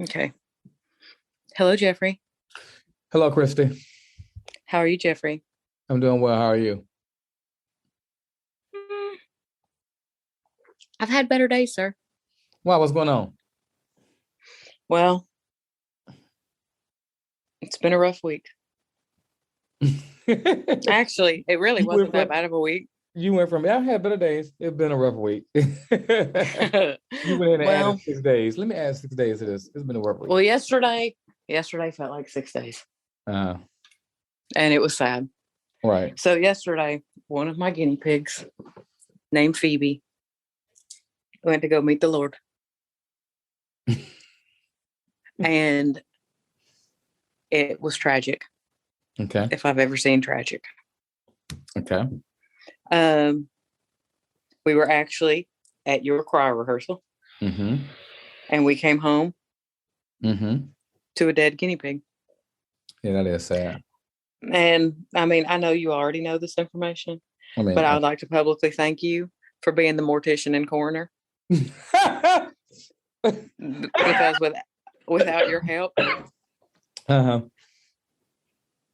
Okay. Hello, Jeffrey. Hello, Christy. How are you, Jeffrey? I'm doing well. How are you? Mm, I've had better days, sir. Wow, what's going on? Well, it's been a rough week. you Actually, it really went wasn't that from bad of a week. you went from I've had better days. It's been a rough week. You went in and added Well, 6 days. Let me add 6 days to this. It's been a rough week. well, yesterday felt like 6 days, Uh, and it was sad. right. So yesterday, one of my guinea pigs named Phoebe went to go meet the Lord, and it was tragic, Okay. if I've ever seen tragic. Okay. Um, we were actually at your choir rehearsal, Mm-hmm. and we came home Mm-hmm. to a dead guinea pig. Yeah, that is sad. And I mean, I know you already know this information, I mean, but I would like to publicly thank you for being the mortician and coroner, because without your help, uh-huh.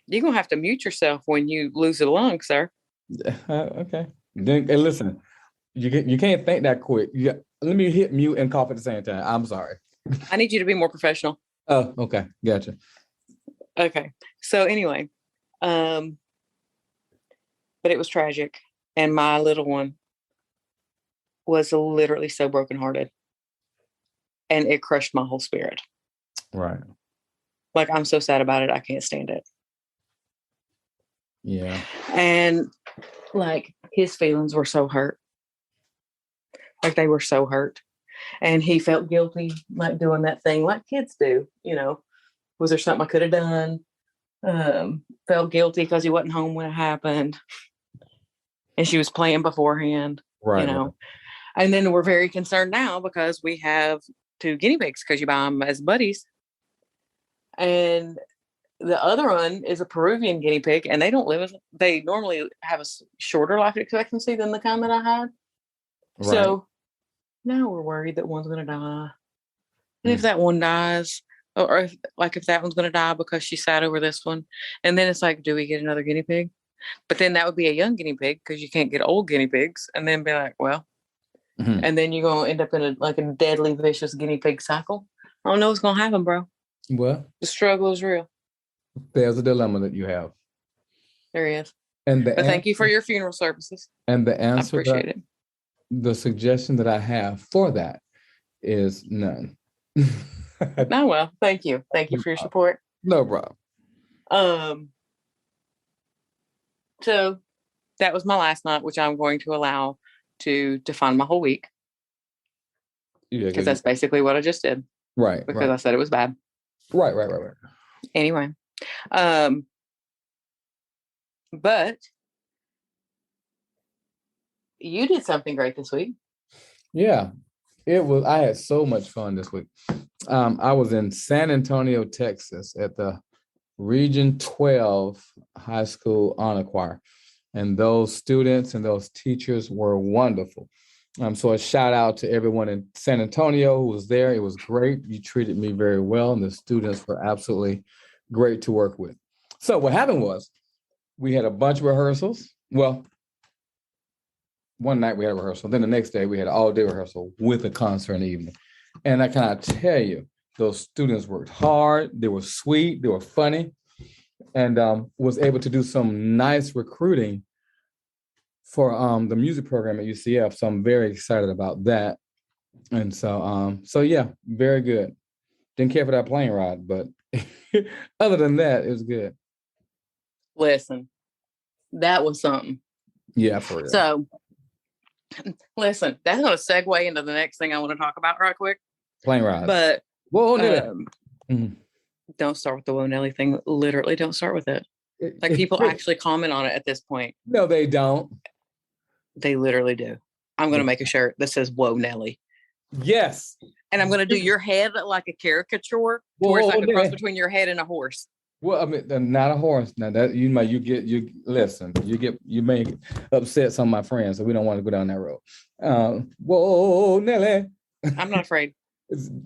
you're gonna have to mute yourself when you lose a lung, sir. Okay. Then hey, listen, you can't think that quick. Let me hit mute and cough at the same time. I'm sorry. I need you to be more professional. Oh, okay. Gotcha. Okay. So anyway, um, but it was tragic, and my little one was literally so brokenhearted, and it crushed my whole spirit. Right. Like, I'm so sad about it. I can't stand it. Yeah. And like, his feelings were so hurt. Like, they were so hurt. And he felt guilty, like doing that thing like kids do. Was there something I could have done? Felt guilty because he wasn't home when it happened. And she was playing beforehand, Right. Right. And then we're very concerned now because we have two guinea pigs, because you buy them as buddies. And the other one is a Peruvian guinea pig, and they normally have a shorter life expectancy than the kind that I had. Right. So now we're worried that one's going to die. And if Mm. that one dies, or if that one's going to die because she sat over this one, and then it's like, do we get another guinea pig? But then that would be a young guinea pig, because you can't get old guinea pigs, and then be like, well, Mhm. and then you're going to end up in a deadly vicious guinea pig cycle. I don't know what's going to happen, bro. Well, The struggle is real. there's a dilemma that you have. There he is. And But thank you for your funeral services. the I answer appreciate it. the suggestion that I have for that is none. Oh, well, thank you. Thank you for your support. No problem. So that was my last night, which I'm going to allow to define my whole week, Yeah, because that's basically what I just did, right. because I said it was bad. Right. Anyway, but you did something great this week. Yeah, it was. I had so much fun this week. I was in San Antonio, Texas, at the Region 12 High School Honor Choir, and those students and those teachers were wonderful. So a shout out to everyone in San Antonio who was there. It was great. You treated me very well, and the students were absolutely great to work with. So what happened was we had a bunch of rehearsals. Well, one night we had a rehearsal. Then the next day we had an all-day rehearsal with a concert in the evening. And I cannot tell you, those students worked hard. They were sweet. They were funny, and was able to do some nice recruiting for the music program at UCF. So I'm very excited about that. And so yeah, very good. Didn't care for that plane ride, but other than that, it was good. Listen, that was something. Yeah, for real. So, listen, that's going to segue into the next thing I want to talk about right quick. Plane rides. But whoa, don't start with the Whoa Nelly thing. Literally, don't start with it. Like, people actually comment on it at this point. No, they don't. They literally do. I'm going to make a shirt that says Whoa Nelly. Yes. And I'm going to do your head like a caricature, where it's like a cross between your head and a horse. Well, I mean, not a horse. Now that you may upset some of my friends, so we don't want to go down that road. Whoa, Nelly. I'm not afraid.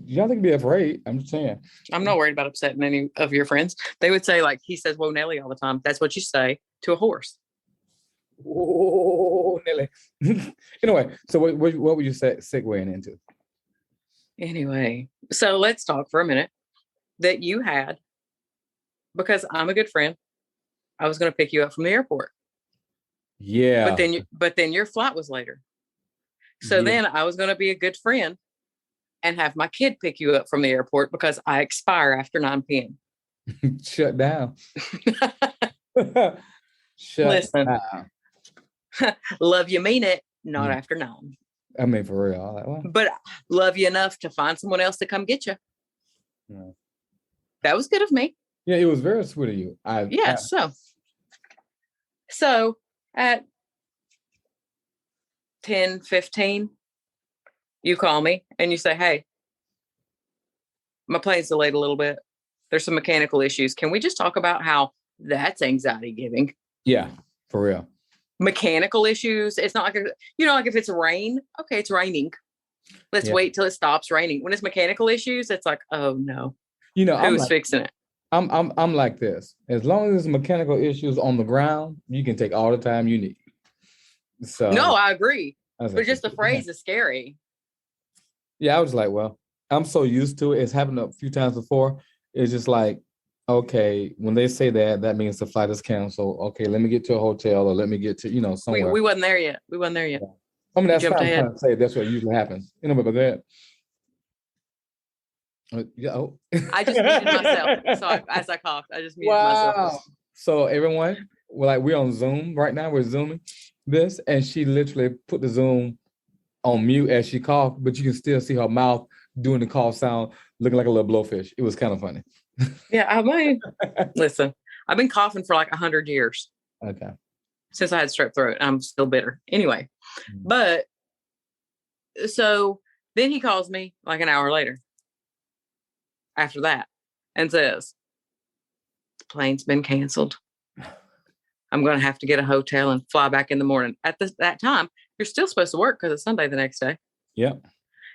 Y'all think be afraid. I'm just saying. I'm not worried about upsetting any of your friends. They would say, like, he says, "Whoa, Nelly," all the time. That's what you say to a horse. Oh, Nelly. Anyway, so what would you say segueing into? Anyway, so let's talk for a minute that you had, because I'm a good friend. I was going to pick you up from the airport. Yeah. But then your flight was later. So then I was going to be a good friend and have my kid pick you up from the airport because I expire after 9 p.m. Shut down. Listen. Down. Love you, mean it, not after 9. I mean, for real. Like, well. But love you enough to find someone else to come get you. Yeah. That was good of me. Yeah, it was very sweet of you. So at 10:15, you call me and you say, "Hey, my plane's delayed a little bit. There's some mechanical issues. Can we just talk about how that's anxiety giving?" Yeah, for real. Mechanical issues. It's not like, like if it's rain, okay, it's raining. Let's wait till it stops raining. When it's mechanical issues, it's like, oh no. Who's fixing it? I'm like this. As long as there's mechanical issues on the ground, you can take all the time you need. So no, I agree. But like, just the phrase is scary. Yeah, I was like, well, I'm so used to it. It's happened a few times before. It's just like, okay, when they say that, that means the flight is canceled. Okay, let me get to a hotel or let me get to, somewhere. We wasn't there yet. Yeah. I mean, that's what I'm trying to say. That's what usually happens. But that. I just muted myself. So as I coughed, I just muted myself. So everyone, we're on Zoom right now. We're Zooming this, and she literally put the Zoom on mute as she coughed, but you can still see her mouth doing the cough sound, looking like a little blowfish. It was kind of funny. Yeah, I mean, listen, I've been coughing for like 100 years. Okay. Since I had strep throat. I'm still bitter. Anyway, but so then he calls me like an hour later after that and says, "The plane's been canceled. I'm going to have to get a hotel and fly back in the morning." At that time, you're still supposed to work because it's Sunday the next day. Yeah.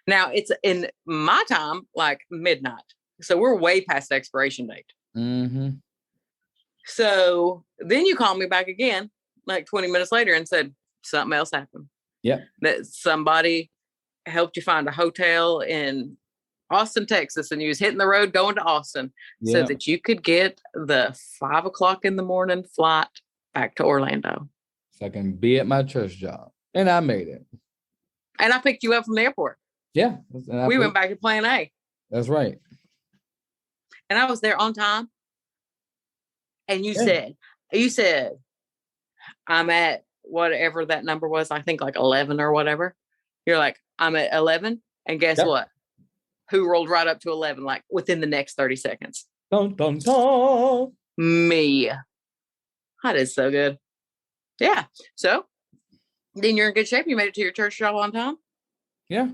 Now it's in my time, like midnight. So we're way past the expiration date. Mm-hmm. So then you call me back again, like 20 minutes later, and said something else happened. Yeah. That somebody helped you find a hotel in Austin, Texas, and you was hitting the road going to Austin so that you could get the 5 o'clock in the morning flight back to Orlando. So I can be at my church job. And I made it. And I picked you up from the airport. Yeah. We went back to plan A. That's right. And I was there on time. And you said, "I'm at whatever that number was. I think like 11 or whatever." You're like, "I'm at 11. And guess what? Who rolled right up to 11, like within the next 30 seconds? Dun, dun, dun. Me. That is so good. Yeah. So then you're in good shape. You made it to your church job on time. Yeah.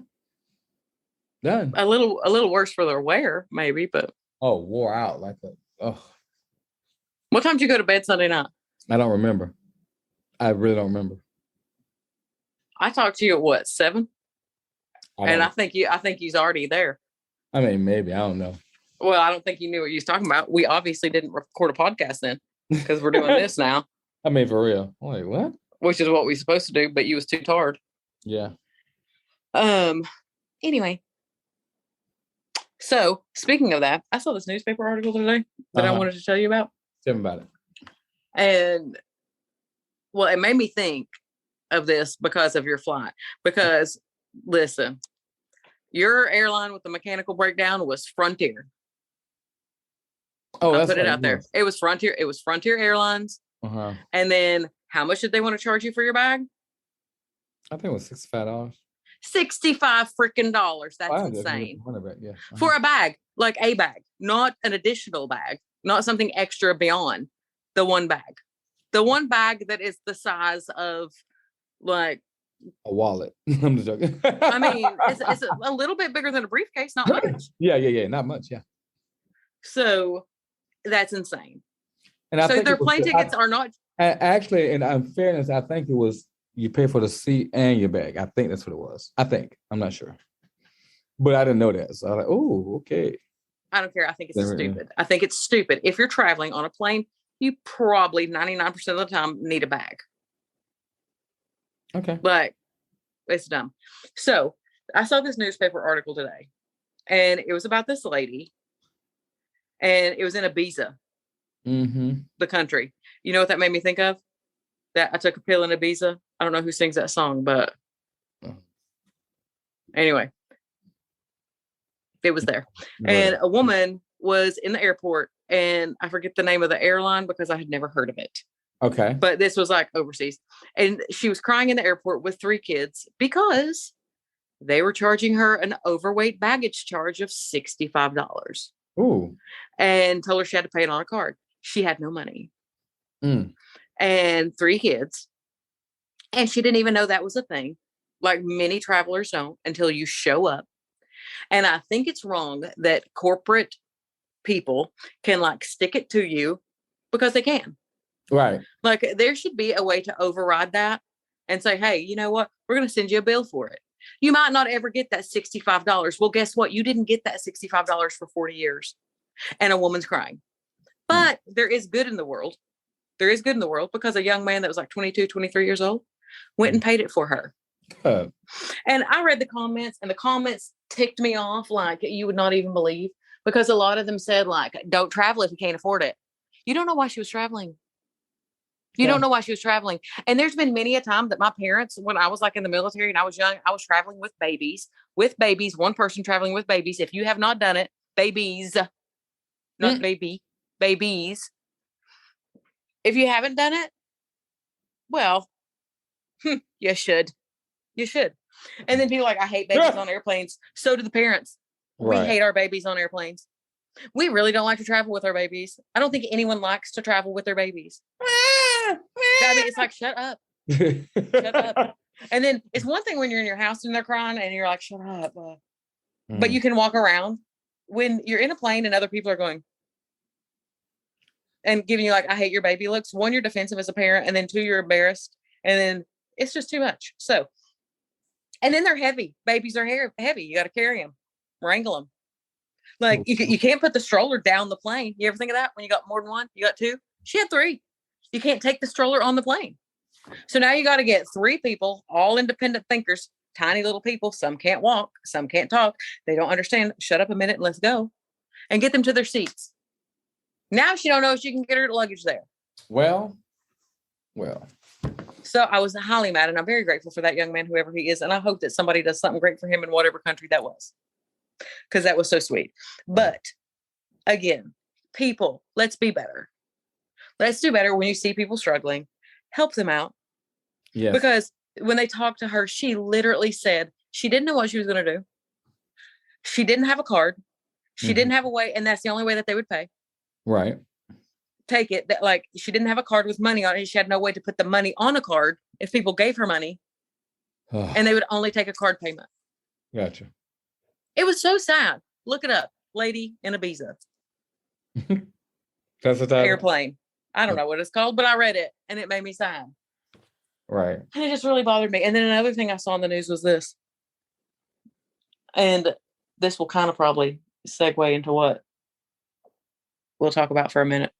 Done. A little worse for their wear, maybe, but. Oh, wore out like that. Oh. What time did you go to bed Sunday night? I don't remember. I really don't remember. I talked to you at what, 7? I think he's already there. I mean, maybe. I don't know. Well, I don't think you knew what you was talking about. We obviously didn't record a podcast then because we're doing this now. I mean, for real. Wait, what? Which is what we're supposed to do, but you was too tired. Yeah. Anyway. So, speaking of that, I saw this newspaper article today that I wanted to tell you about. Tell me about it. And, well, it made me think of this because of your flight. Because, listen, your airline with the mechanical breakdown was Frontier. Oh, I put it out there. It was Frontier. It was Frontier Airlines. Uh-huh. And then, how much did they want to charge you for your bag? I think it was $65. $65 freaking dollars. That's insane. Yeah. For a bag, like a bag, not an additional bag, not something extra beyond the one bag. The one bag that is the size of like a wallet. I'm just joking. I mean, it's a little bit bigger than a briefcase, not much. Yeah, not much. Yeah. So that's insane. And I so think their plane tickets are not actually. In fairness, I think it was you pay for the seat and your bag. I think that's what it was. I'm not sure. But I didn't know that. So I was like, oh, okay. I don't care. I think it's stupid. I think it's stupid. If you're traveling on a plane, you probably 99% of the time need a bag. Okay. Like, it's dumb. So I saw this newspaper article today, and it was about this lady, and it was in Ibiza, the country. You know what that made me think of? That I took a pill in Ibiza. I don't know who sings that song, but anyway, it was there. And a woman was in the airport, and I forget the name of the airline because I had never heard of it. Okay. But this was like overseas. And she was crying in the airport with 3 kids because they were charging her an overweight baggage charge of $65. Ooh. And told her she had to pay it on a card. She had no money. And 3 kids. And she didn't even know that was a thing. Like many travelers don't until you show up. And I think it's wrong that corporate people can like stick it to you because they can. Right. Like there should be a way to override that and say, hey, you know what? We're going to send you a bill for it. You might not ever get that $65. Well, guess what? You didn't get that $65 for 40 years. And a woman's crying. But there is good in the world. There is good in the world because a young man that was like 22, 23 years old went and paid it for her. And I read the comments, and the comments ticked me off like you would not even believe, because a lot of them said like, don't travel if you can't afford it. You don't know why she was traveling. You don't know why she was traveling. And there's been many a time that my parents, when I was like in the military and I was young, I was traveling with babies, one person traveling with babies. If you have not done it, babies, not babies. If you haven't done it, well, you should. You should. And then people are like, I hate babies on airplanes. So do the parents. We hate our babies on airplanes. We really don't like to travel with our babies. I don't think anyone likes to travel with their babies. I mean, it's like, shut up. Shut up. And then it's one thing when you're in your house and they're crying and you're like, shut up. But you can walk around when you're in a plane and other people are going and giving you like, I hate your baby looks. 1, you're defensive as a parent. And then 2, you're embarrassed. And then it's just too much. So, and then they're heavy. Babies are heavy. You got to carry them, wrangle them. Like you can't put the stroller down the plane. You ever think of that when you got more than 1? You got 2? She had 3. You can't take the stroller on the plane. So now you got to get 3 people, all independent thinkers, tiny little people. Some can't walk. Some can't talk. They don't understand. Shut up a minute and let's go. And get them to their seats. Now she don't know if she can get her luggage there. Well. So I was highly mad, and I'm very grateful for that young man, whoever he is. And I hope that somebody does something great for him in whatever country that was, because that was so sweet. But again, people, let's be better. Let's do better when you see people struggling. Help them out. Yes. Because when they talked to her, she literally said she didn't know what she was going to do. She didn't have a card. She didn't have a way, and that's the only way that they would pay. Right. Take it that like she didn't have a card with money on it. She had no way to put the money on a card if people gave her money, and they would only take a card payment. Gotcha. It was so sad. Look it up, lady in Ibiza. That's the title. Airplane. I don't know what it's called, but I read it and it made me sad. Right. And it just really bothered me. And then another thing I saw in the news was this, and this will kind of probably segue into what we'll talk about for a minute.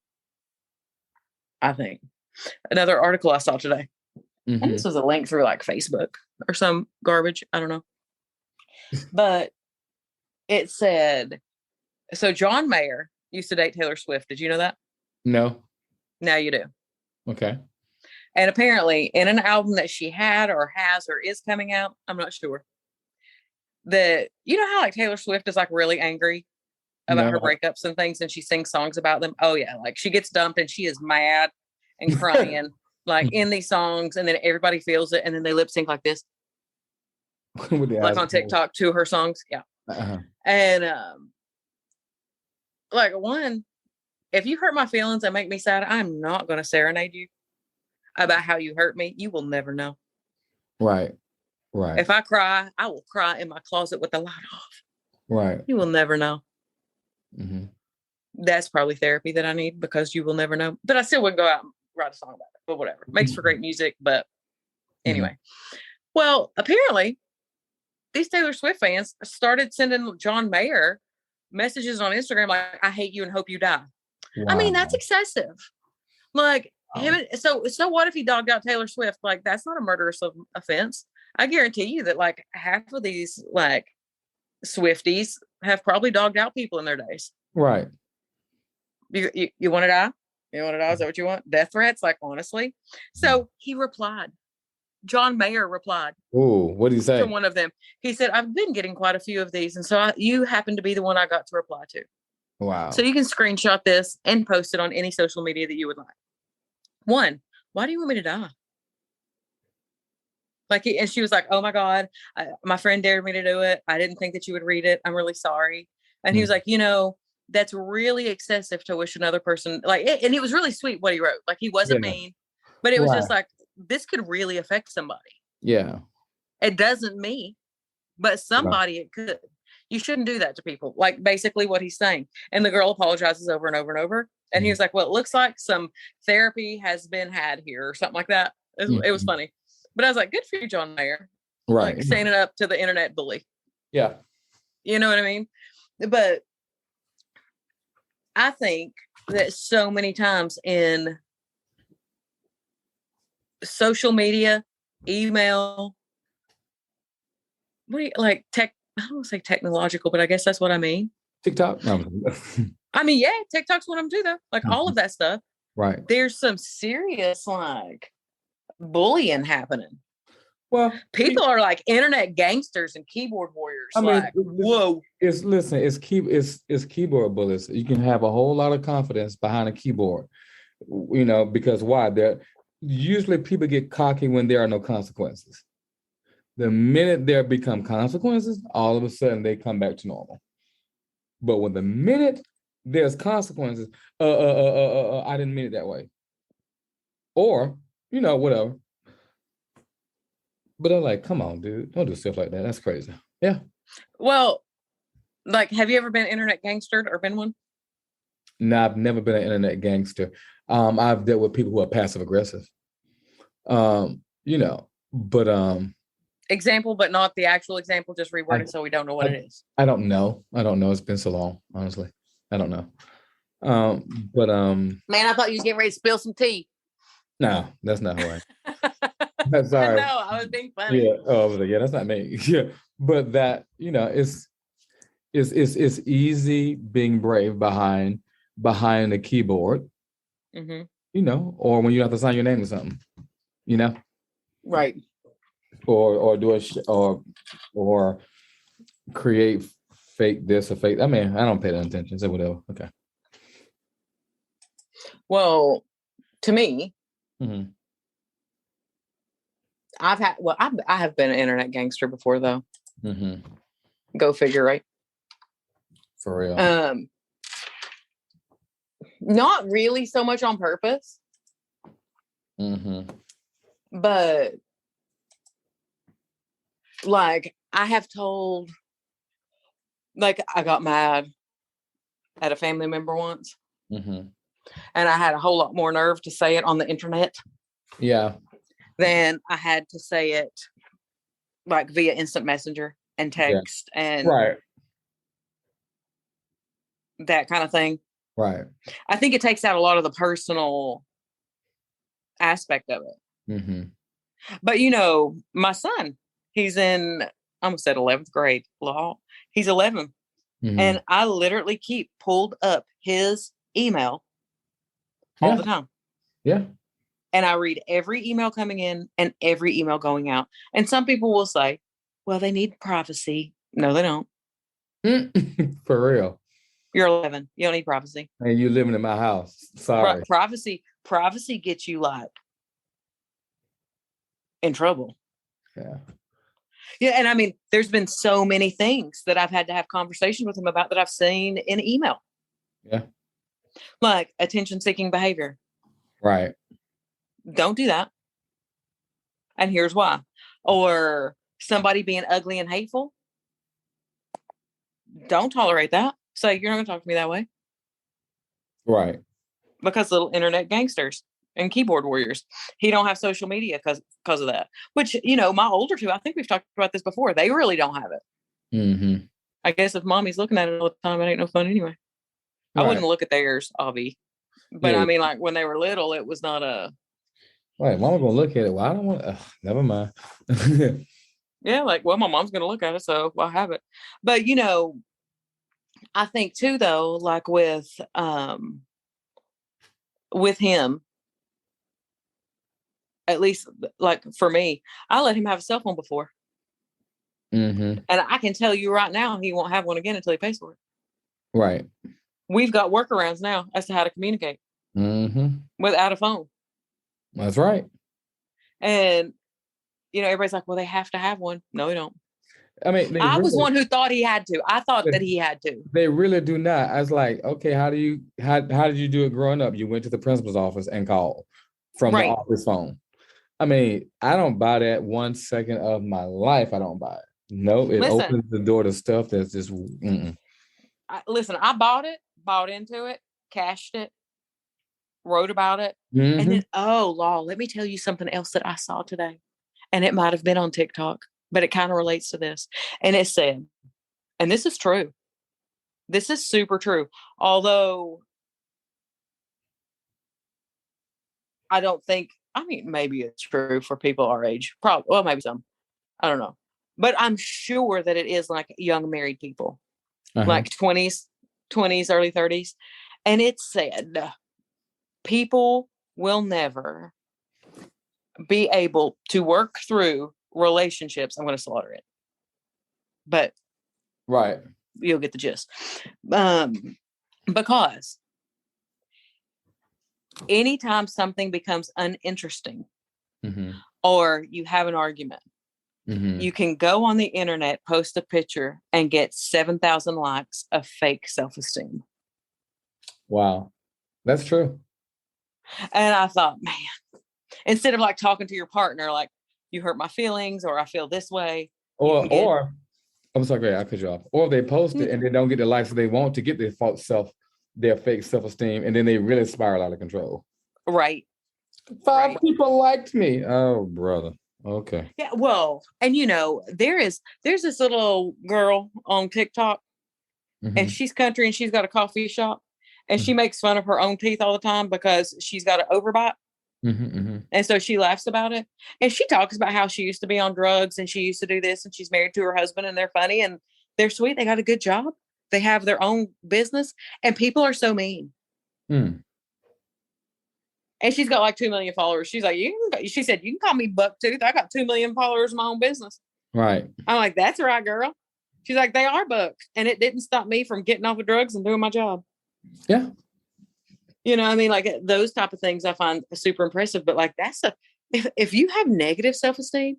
I think another article I saw today, and this was a link through like Facebook or some garbage. I don't know, but it said, so John Mayer used to date Taylor Swift. Did you know that? No. Now you do. Okay. And apparently in an album that she had or has or is coming out, I'm not sure, that, you know how like Taylor Swift is like really angry about her breakups and things, and she sings songs about them. Oh yeah. Like she gets dumped and she is mad and crying like in these songs, and then everybody feels it, and then they lip sync like this. Like on TikTok to her songs. Yeah. And like, one, if you hurt my feelings and make me sad, I'm not going to serenade you about how you hurt me. You will never know. Right. Right. If I cry, I will cry in my closet with the light off. Right. You will never know. That's probably therapy that I need, because you will never know. But I still wouldn't go out and write a song about it. But whatever. Makes for great music. But anyway. Well, apparently, these Taylor Swift fans started sending John Mayer messages on Instagram like, I hate you and hope you die. Wow. I mean, that's excessive. Like so what if he dogged out Taylor Swift? Like, that's not a murderous offense. I guarantee you that like half of these like Swifties have probably dogged out people in their days. Right. You want to die? You want to die? Is that what you want? Death threats? Like, honestly. So he replied. John Mayer replied. Oh, what did he say? To one of them. He said, I've been getting quite a few of these. And so you happen to be the one I got to reply to. Wow. So you can screenshot this and post it on any social media that you would like. One, why do you want me to die? Like, and she was like, oh my God, my friend dared me to do it. I didn't think that you would read it. I'm really sorry. And he was like, that's really excessive to wish another person like it. And it was really sweet what he wrote. Like, he wasn't mean, but it was just like, this could really affect somebody. Yeah. It doesn't me, but somebody it could. You shouldn't do that to people. Like, basically what he's saying. And the girl apologizes over and over and over. And he was like, well, it looks like some therapy has been had here or something like that. It was funny. But I was like, good for you, John Mayer. Right. Like, standing up to the internet bully. Yeah. You know what I mean? But I think that so many times in social media, email, I don't want to say technological, but I guess that's what I mean. TikTok. No. I mean, yeah, TikTok's what I'm doing though. Like, all of that stuff. Right. There's some serious like bullying happening. Well, people are like internet gangsters and keyboard warriors. I mean, whoa. It's keyboard bullies. You can have a whole lot of confidence behind a keyboard, because why? Usually people get cocky when there are no consequences. The minute there become consequences, all of a sudden they come back to normal. But when the minute there's consequences, I didn't mean it that way. Or, whatever. But I'm like, come on, dude, don't do stuff like that. That's crazy. Yeah. Well, like, have you ever been internet gangstered or been one? No, I've never been an internet gangster. I've dealt with people who are passive aggressive. Example, but not the actual example, just reworded so we don't know what it is. I don't know. It's been so long, honestly. I don't know. Man, I thought you was getting ready to spill some tea. No, that's not who I am. That's all right. No, I was being funny. Yeah. Oh, yeah, that's not me. Yeah. But that, it's easy being brave behind the keyboard, or when you have to sign your name to something, right. Or do or create fake this or fake. I mean, I don't pay that attention. So whatever. Okay. Well, to me, I have been an internet gangster before though. Go figure, right? For real. Not really so much on purpose. But like, I have told, like, I got mad at a family member once. And I had a whole lot more nerve to say it on the internet. Yeah. Than I had to say it like via instant messenger and text and that kind of thing. Right. I think it takes out a lot of the personal aspect of it. But my son, he's in, I almost said 11th grade law. He's 11. And I literally keep pulled up his email all the time. Yeah. And I read every email coming in and every email going out. And some people will say, well, they need privacy. No, they don't. For real. You're 11. You don't need privacy. And you living in my house. Sorry. Privacy gets you like in trouble. Yeah. Yeah. And I mean, there's been so many things that I've had to have conversations with him about that I've seen in email. Yeah. Like attention-seeking behavior. Right. Don't do that. And here's why. Or somebody being ugly and hateful. Don't tolerate that. So you're not going to talk to me that way. Right. Because little internet gangsters. and keyboard warriors. He don't have social media because of that. Which, my older two, I think we've talked about this before. They really don't have it. Mm-hmm. I guess if mommy's looking at it all the time, it ain't no fun anyway. Right. I wouldn't look at theirs, Avi. But Yeah. I mean, like when they were little, it was not a. Right, mama gonna look at it. Well, I don't want. Never mind. Yeah, like, well, my mom's gonna look at it, so I'll have it. But I think too, though, like with him, at least like for me, I let him have a cell phone before. Mm-hmm. And I can tell you right now, he won't have one again until he pays for it. Right. We've got workarounds now as to how to communicate without a phone. That's right. And, everybody's like, well, they have to have one. No, they don't. I mean, I was one who thought he had to. I thought that he had to. They really do not. I was like, okay, how did you do it growing up? You went to the principal's office and called from the office phone. I mean, I don't buy that 1 second of my life. I don't buy it. No, it opens the door to stuff that's just. Listen, I bought into it, cashed it, wrote about it, Mm-hmm. and then let me tell you something else that I saw today, and it might have been on TikTok, but it kind of relates to this. And it said, and this is true. This is super true. Although I don't think, maybe it's true for people our age. Probably, well, maybe some. I don't know. But I'm sure that it is like young married people, like 20s, early 30s. And it said, people will never be able to work through relationships. I'm going to slaughter it. But right, you'll get the gist. Because anytime something becomes uninteresting or you have an argument, you can go on the internet, post a picture, and get 7,000 likes of fake self-esteem. Wow. That's true. And I thought, man, instead of like talking to your partner, like, you hurt my feelings, or I feel this way. Or I'm sorry, I cut you off. Or they post it and they don't get the likes they want to get their fake self-esteem, and then they really spiral out of control. Right. 5 people liked me. Oh, brother. Okay. Yeah. Well, and there's this little girl on TikTok, and she's country, and she's got a coffee shop, and she makes fun of her own teeth all the time because she's got an overbite. And so she laughs about it, and she talks about how she used to be on drugs and she used to do this, and she's married to her husband, and they're funny and they're sweet. They got a good job. They have their own business, and people are so mean. And she's got like 2 million followers. She's like, she said, you can call me Bucktooth. I got 2 million followers in my own business. Right. I'm like, that's right, girl. She's like, they are bucks. And it didn't stop me from getting off of drugs and doing my job. Yeah. Like those type of things I find super impressive. But like, if you have negative self-esteem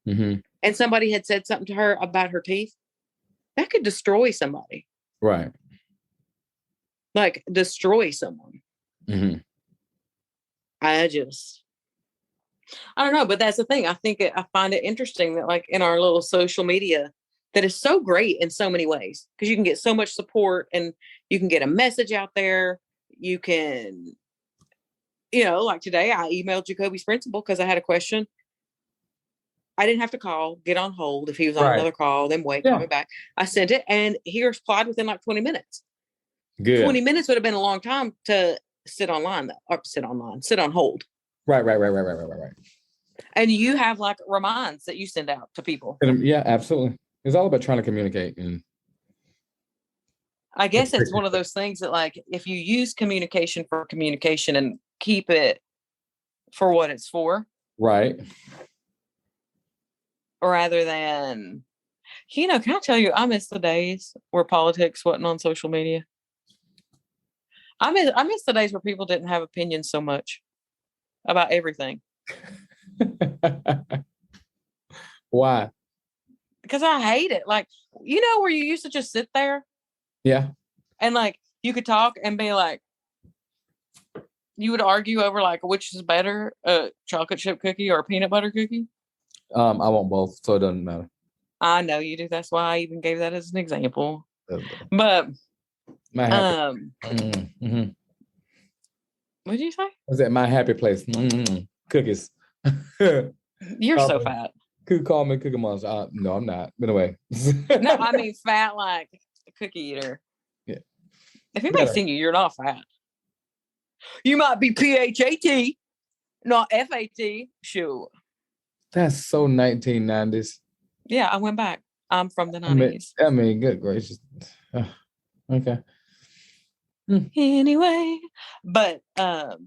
and somebody had said something to her about her teeth, that could destroy somebody. Right. Like destroy someone. I don't know, but that's the thing. I find it interesting that like in our little social media that is so great in so many ways, because you can get so much support and you can get a message out there. You can, like today I emailed Jacoby's principal because I had a question. I didn't have to call, get on hold. If he was on another call, then wait, call me back. I sent it and he replied within like 20 minutes. Good. 20 minutes would have been a long time to sit on hold. Right. And you have like reminds that you send out to people. Yeah, absolutely. It's all about trying to communicate. And I guess it's one of those things that like, if you use communication for communication and keep it for what it's for. Right. Rather than, can I tell you, I miss the days where politics wasn't on social media. I miss the days where people didn't have opinions so much about everything. Why? Because I hate it. Like, where you used to just sit there? Yeah. And like, you could talk and be like, you would argue over like, which is better, a chocolate chip cookie or a peanut butter cookie? I want both, so it doesn't matter. I know you do. That's why I even gave that as an example. But, What did you say? Was at my happy place. Cookies. You're Call so me- fat. Could call me Cookie Monster. No, I'm not. But anyway. No, I mean fat like a cookie eater. Yeah. If anybody's Better. seen you, you're not fat. You might be PHAT, not FAT. Sure. That's so 1990s. Yeah, I went back. I'm from the I mean, 90s. Good gracious. Okay. Anyway, but no,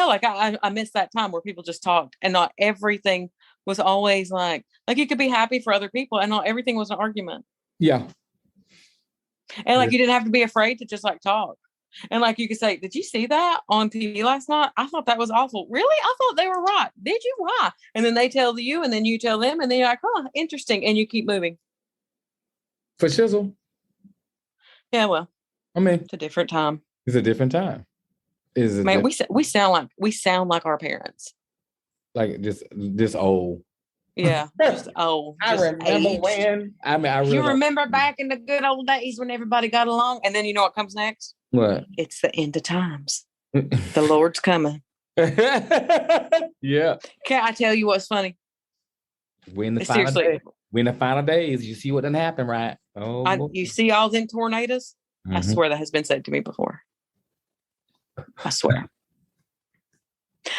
like I miss that time where people just talked and not everything was always like you could be happy for other people and not everything was an argument. Yeah. And like Yeah. you didn't have to be afraid to just like talk. And like you could say, did you see that on TV last night? I thought that was awful. Really? I thought they were right. Did you? Why? And then they tell you and then you tell them and then you're like, oh, interesting. And you keep moving. For shizzle. Yeah, well, I mean, it's a different time. it's a different time. Is it Man, we sound like our parents. like this old? Yeah, just I remember aged. when. I mean, I really You don't- remember back in the good old days when everybody got along, and then you know what comes next? What? It's the end of times. The Lord's coming. Yeah. Can't I tell you what's funny? When the final Seriously, day, when the final days, you see what done happened, right? Oh, boy. you see all them tornadoes? I Mhm. swear that has been said to me before. I swear.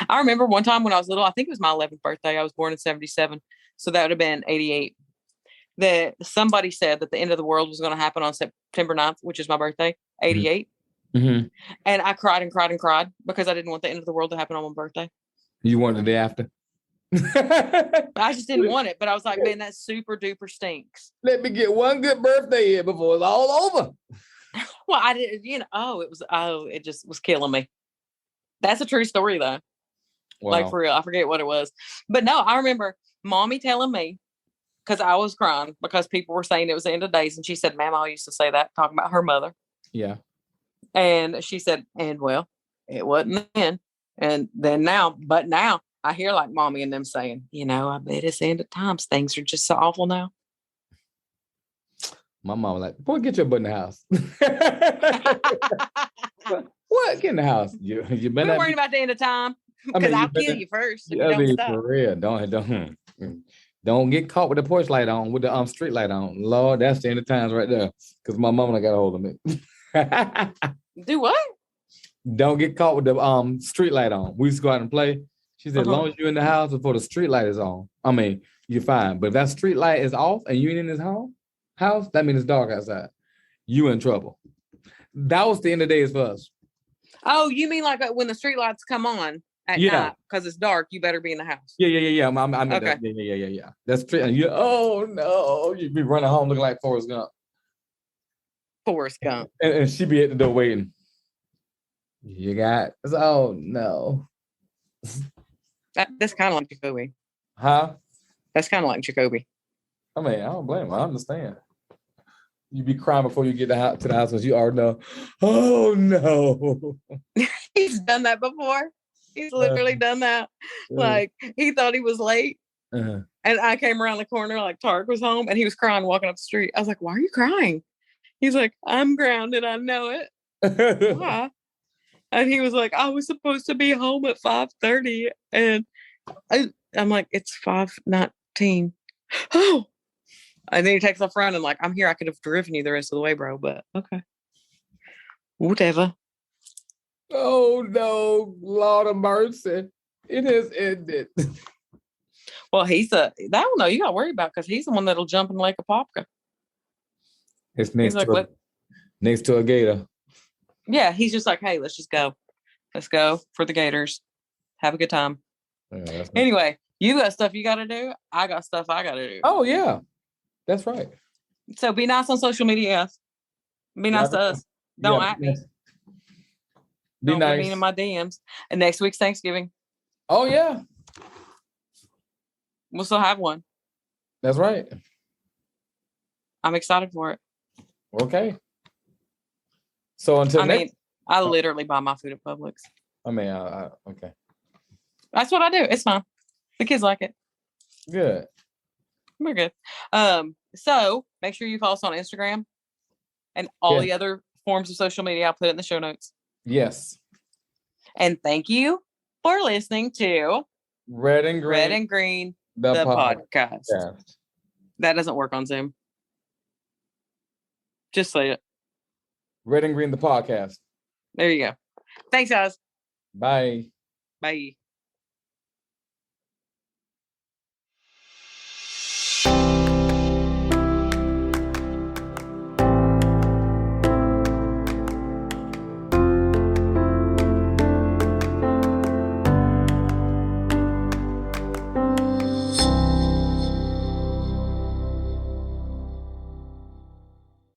I remember one time when I was little, I think it was my 11th birthday. I was born in 77. So that would have been 88. That somebody said that the end of the world was going to happen on September 9th, which is my birthday, 88. Mhm. And I cried and cried and cried because I didn't want the end of the world to happen on my birthday. You want the day after? I just didn't want it, but I was like, man, that super duper stinks. Let me get one good birthday in before it's all over. Well, I didn't, it just was killing me. That's a true story though. Wow. Like for real, I forget what it was. But no, I remember mommy telling me, because I was crying because people were saying it was the end of days. And she said, Mama used to say that, talking about her mother. Yeah. And she said, and well, it wasn't then. And then now, but now I hear like mommy and them saying, I bet it's the end of times. Things are just so awful now. My mom was like, boy, get your butt in the house. What? Get in the house. You We're better worrying about the end of time. I Because mean, I'll kill you first if you I don't mean, stop. for real. Don't get caught with the porch light on, with the street light on. Lord, that's the end of times right there. Because my mama got a hold of me. Do what? Don't get caught with the street light on. We used to go out and play. She said, as long as you're in the house before the street light is on, I mean, you're fine. But if that street light is off and you ain't in this house, that means it's dark outside. You in trouble. That was the end of days for us. Oh, you mean like when the street lights come on at night because it's dark, you better be in the house. Yeah. I mean, Okay. Yeah. That's true. And oh no, you'd be running home looking like Forrest Gump. Forrest Gump. And she'd be at the door waiting. You got, oh no. That's kind of like Jacoby. Huh? That's kind of like Jacoby. I mean, I don't blame him. I understand. You be crying before you get to the house because you already know, oh no. He's done that before. He's literally done that. Like he thought he was late. And I came around the corner like Tark was home and he was crying walking up the street. I was like, why are you crying? He's like, I'm grounded. I know it. Why? And he was like, I was supposed to be home at 5:30. And I'm like, it's 5:19. Oh. And then he takes the front and like, I'm here. I could have driven you the rest of the way, bro. But okay. Whatever. Oh no, Lord of mercy. It has ended. Well, that one though you gotta worry about because he's the one that'll jump in Lake Apopka. It's next to a gator. Yeah, he's just like, hey, let's just go. Let's go for the gators. Have a good time. Yeah, anyway, you got stuff you gotta do. I got stuff I gotta do. Oh yeah. That's right. So be nice on social media, guys. Be nice to us. Don't at me. Be Don't nice. put me in my DMs. And next week's Thanksgiving. Oh yeah. We'll still have one. That's right. I'm excited for it. Okay. So until next. I literally buy my food at Publix. Okay. That's what I do. It's fine. The kids like it. Good. We're good. So make sure you follow us on Instagram and all the other forms of social media. I'll put it in the show notes. Yes. And thank you for listening to Red and Green, Red and Green, the the podcast. podcast. That doesn't work on Zoom. Just say it. Red and Green, the podcast. There you go. Thanks, guys. Bye. Bye.